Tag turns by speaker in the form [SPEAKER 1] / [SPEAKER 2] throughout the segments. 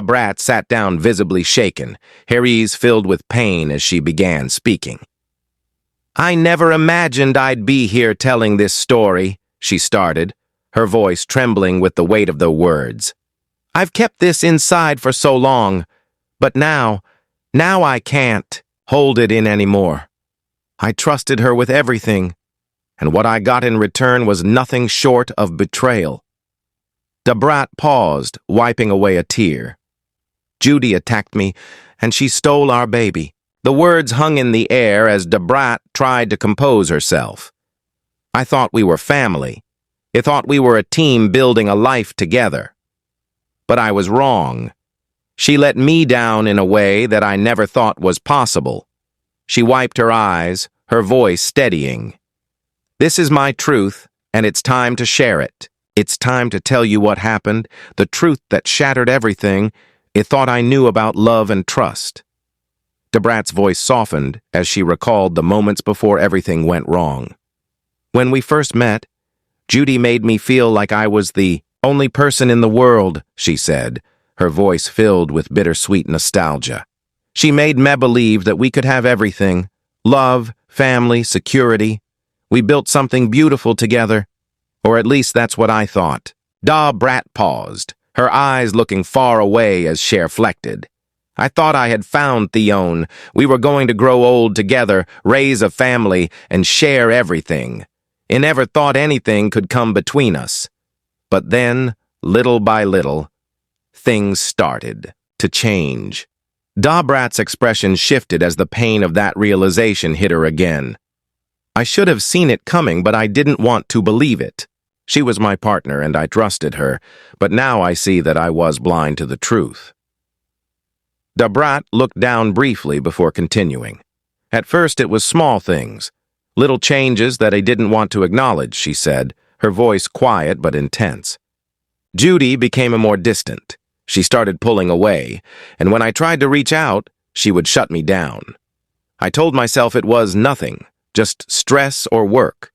[SPEAKER 1] Brat sat down visibly shaken, her eyes filled with pain as she began speaking. "I never imagined I'd be here telling this story," she started, her voice trembling with the weight of the words. "I've kept this inside for so long, but now I can't hold it in anymore. I trusted her with everything, and what I got in return was nothing short of betrayal." Brat paused, wiping away a tear. "Judy attacked me, and she stole our baby." The words hung in the air as Brat tried to compose herself. "I thought we were family. I thought we were a team building a life together. But I was wrong. She let me down in a way that I never thought was possible." She wiped her eyes, her voice steadying. "This is my truth, and it's time to share it. It's time to tell you what happened, the truth that shattered everything I thought I knew about love and trust." Brat's voice softened as she recalled the moments before everything went wrong. "When we first met, Judy made me feel like I was the only person in the world," she said, her voice filled with bittersweet nostalgia. "She made me believe that we could have everything: love, family, security. We built something beautiful together. Or at least that's what I thought." Brat paused, her eyes looking far away as she reflected. "I thought I had found Theone. We were going to grow old together, raise a family, and share everything. I never thought anything could come between us. But then, little by little, things started to change." Brat's expression shifted as the pain of that realization hit her again. "I should have seen it coming, but I didn't want to believe it. She was my partner, and I trusted her, but now I see that I was blind to the truth." Brat looked down briefly before continuing. "At first it was small things, little changes that I didn't want to acknowledge," she said, her voice quiet but intense. "Judy became more distant. She started pulling away, and when I tried to reach out, she would shut me down. I told myself it was nothing, just stress or work.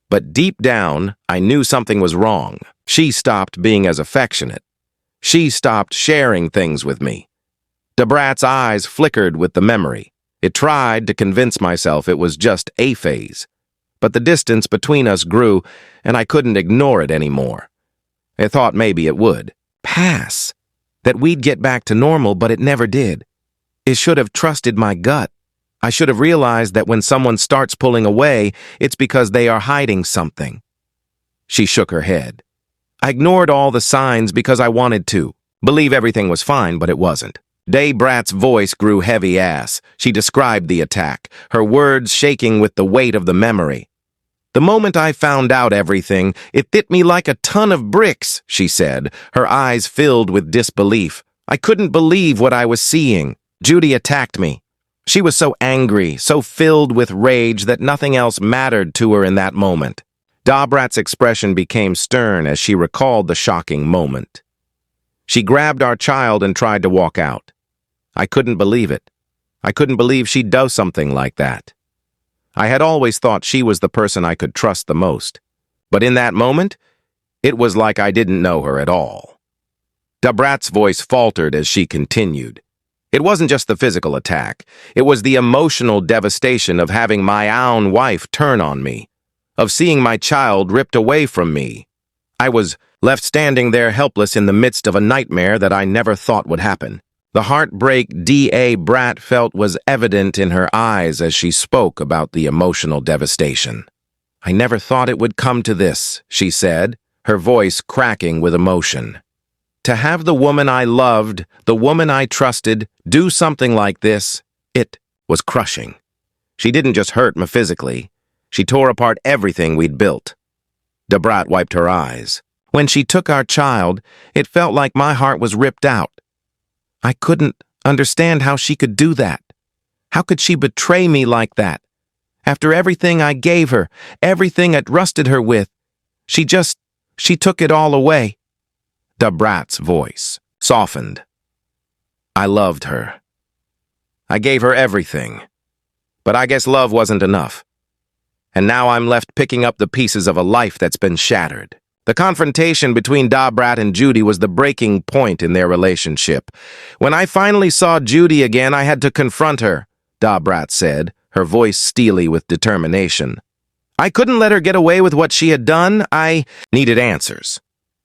[SPEAKER 1] But deep down, I knew something was wrong. She stopped being as affectionate. She stopped sharing things with me." Brat's eyes flickered with the memory. It tried to convince myself it was just a phase. But the distance between us grew, and I couldn't ignore it anymore. I thought maybe it would pass, that we'd get back to normal, but it never did. I should have trusted my gut. I should have realized that when someone starts pulling away, it's because they are hiding something." She shook her head. "I ignored all the signs because I wanted to believe everything was fine, but it wasn't." Brat's voice grew heavy as she described the attack, her words shaking with the weight of the memory. "The moment I found out everything, it hit me like a ton of bricks," she said, her eyes filled with disbelief. "I couldn't believe what I was seeing. Judy attacked me. She was so angry, so filled with rage that nothing else mattered to her in that moment." Brat's expression became stern as she recalled the shocking moment. "She grabbed our child and tried to walk out. I couldn't believe it. I couldn't believe she'd do something like that. I had always thought she was the person I could trust the most. But in that moment, it was like I didn't know her at all." Brat's voice faltered as she continued. "It wasn't just the physical attack. It was the emotional devastation of having my own wife turn on me, of seeing my child ripped away from me. I was left standing there helpless in the midst of a nightmare that I never thought would happen." The heartbreak Brat felt was evident in her eyes as she spoke about the emotional devastation. "I never thought it would come to this," she said, her voice cracking with emotion. "To have the woman I loved, the woman I trusted, do something like this, it was crushing. She didn't just hurt me physically. She tore apart everything we'd built." Brat wiped her eyes. "When she took our child, it felt like my heart was ripped out. I couldn't understand how she could do that. How could she betray me like that? After everything I gave her, everything I trusted her with, she took it all away." Brat's voice softened. "I loved her. I gave her everything. But I guess love wasn't enough. And now I'm left picking up the pieces of a life that's been shattered." The confrontation between Brat and Judy was the breaking point in their relationship. When I finally saw Judy again, I had to confront her, Brat said, her voice steely with determination. I couldn't let her get away with what she had done. I needed answers.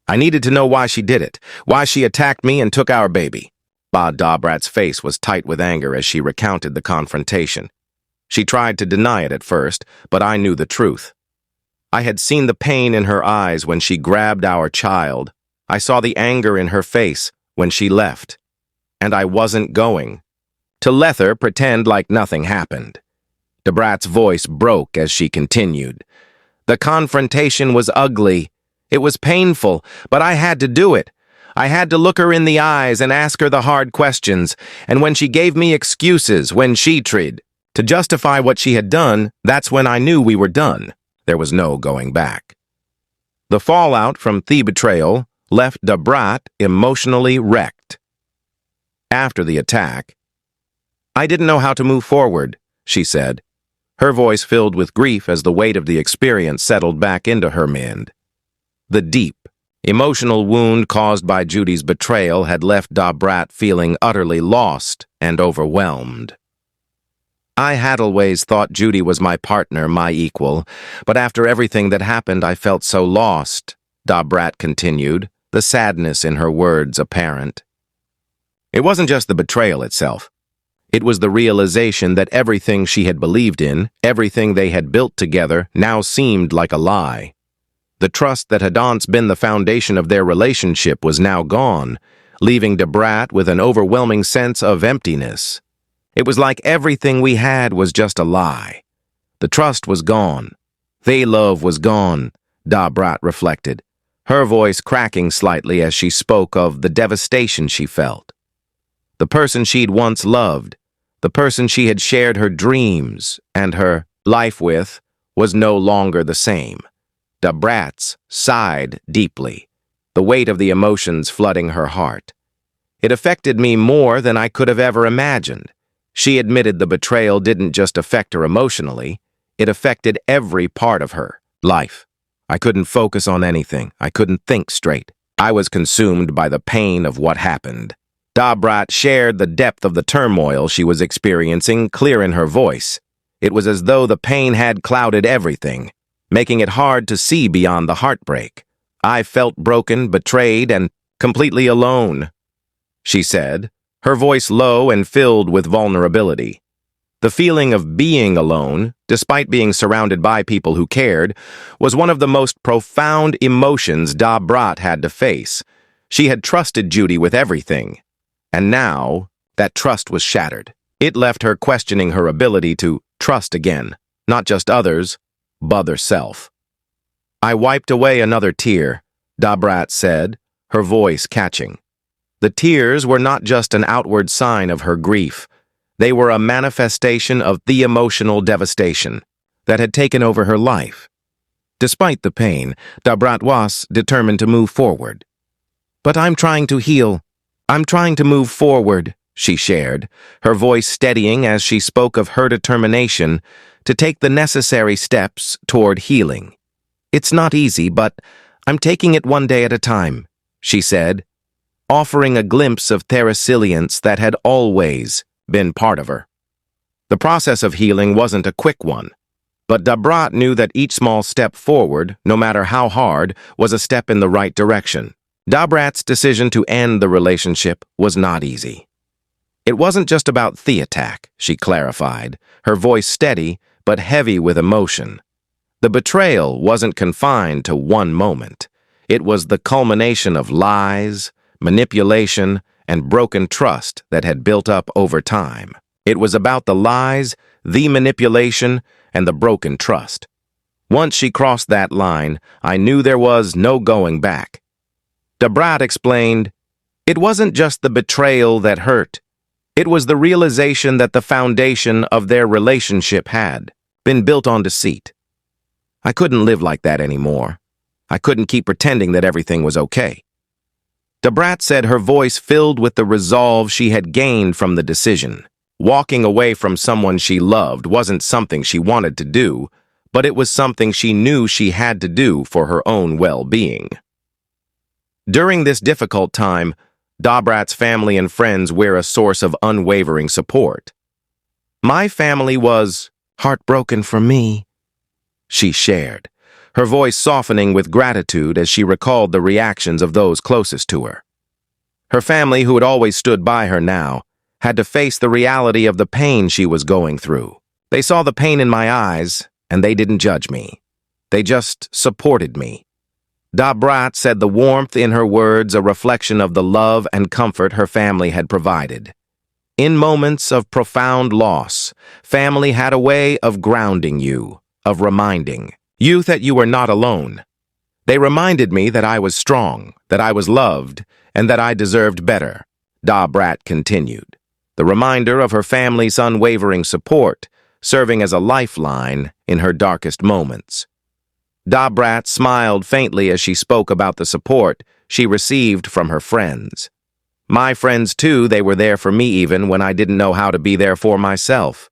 [SPEAKER 1] I needed to know why she did it, why she attacked me and took our baby. Brat's face was tight with anger as she recounted the confrontation. She tried to deny it at first, but I knew the truth. I had seen the pain in her eyes when she grabbed our child. I saw the anger in her face when she left. And I wasn't going to let her pretend like nothing happened. Brat's voice broke as she continued. The confrontation was ugly. It was painful, but I had to do it. I had to look her in the eyes and ask her the hard questions, and when she gave me excuses, when she tried to justify what she had done, that's when I knew we were done. There was no going back. The fallout from the betrayal left Brat emotionally wrecked. After the attack, I didn't know how to move forward, she said, her voice filled with grief as the weight of the experience settled back into her mind. The deep, emotional wound caused by Judy's betrayal had left Brat feeling utterly lost and overwhelmed. I had always thought Judy was my partner, my equal, but after everything that happened, I felt so lost, Brat continued, the sadness in her words apparent. It wasn't just the betrayal itself. It was the realization that everything she had believed in, everything they had built together, now seemed like a lie. The trust that had once been the foundation of their relationship was now gone, leaving Brat with an overwhelming sense of emptiness. It was like everything we had was just a lie. The trust was gone. The love was gone, Brat reflected, her voice cracking slightly as she spoke of the devastation she felt. The person she'd once loved, the person she had shared her dreams and her life with, was no longer the same. Brat sighed deeply, the weight of the emotions flooding her heart. It affected me more than I could have ever imagined. She admitted the betrayal didn't just affect her emotionally, it affected every part of her life. I couldn't focus on anything. I couldn't think straight. I was consumed by the pain of what happened. Brat shared the depth of the turmoil she was experiencing clear in her voice. It was as though the pain had clouded everything, making it hard to see beyond the heartbreak. I felt broken, betrayed, and completely alone, she said, her voice low and filled with vulnerability. The feeling of being alone, despite being surrounded by people who cared, was one of the most profound emotions Brat had to face. She had trusted Judy with everything, and now that trust was shattered. It left her questioning her ability to trust again, not just others, but herself. I wiped away another tear, Brat said, her voice catching. The tears were not just an outward sign of her grief. They were a manifestation of the emotional devastation that had taken over her life. Despite the pain, Brat was determined to move forward. But I'm trying to heal. I'm trying to move forward, she shared, her voice steadying as she spoke of her determination to take the necessary steps toward healing. It's not easy, but I'm taking it one day at a time, she said, offering a glimpse of the resilience that had always been part of her. The process of healing wasn't a quick one, but Brat knew that each small step forward, no matter how hard, was a step in the right direction. Brat's decision to end the relationship was not easy. It wasn't just about the attack, she clarified, her voice steady but heavy with emotion. The betrayal wasn't confined to one moment. It was the culmination of lies, manipulation, and broken trust that had built up over time. It was about the lies, the manipulation, and the broken trust. Once she crossed that line, I knew there was no going back. Brat explained, it wasn't just the betrayal that hurt. It was the realization that the foundation of their relationship had been built on deceit. I couldn't live like that anymore. I couldn't keep pretending that everything was okay. Brat said, her voice filled with the resolve she had gained from the decision. Walking away from someone she loved wasn't something she wanted to do, but it was something she knew she had to do for her own well-being. During this difficult time, Brat's family and friends were a source of unwavering support. My family was heartbroken for me, she shared, her voice softening with gratitude as she recalled the reactions of those closest to her. Her family, who had always stood by her now, had to face the reality of the pain she was going through. They saw the pain in my eyes, and they didn't judge me. They just supported me. Brat said the warmth in her words a reflection of the love and comfort her family had provided. In moments of profound loss, family had a way of grounding you, of reminding you that you were not alone. They reminded me that I was strong, that I was loved, and that I deserved better, Brat continued, the reminder of her family's unwavering support, serving as a lifeline in her darkest moments. Brat smiled faintly as she spoke about the support she received from her friends. My friends, too, they were there for me even when I didn't know how to be there for myself,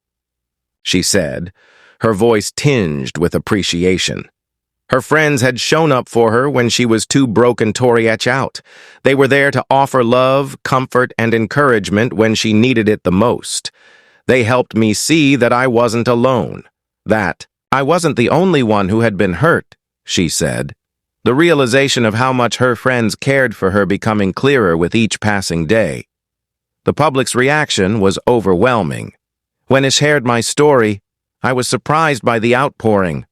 [SPEAKER 1] she said, her voice tinged with appreciation. Her friends had shown up for her when she was too broken to reach out. They were there to offer love, comfort, and encouragement when she needed it the most. They helped me see that I wasn't alone, that I wasn't the only one who had been hurt, she said, the realization of how much her friends cared for her becoming clearer with each passing day. The public's reaction was overwhelming. When I shared my story, I was surprised by the outpouring,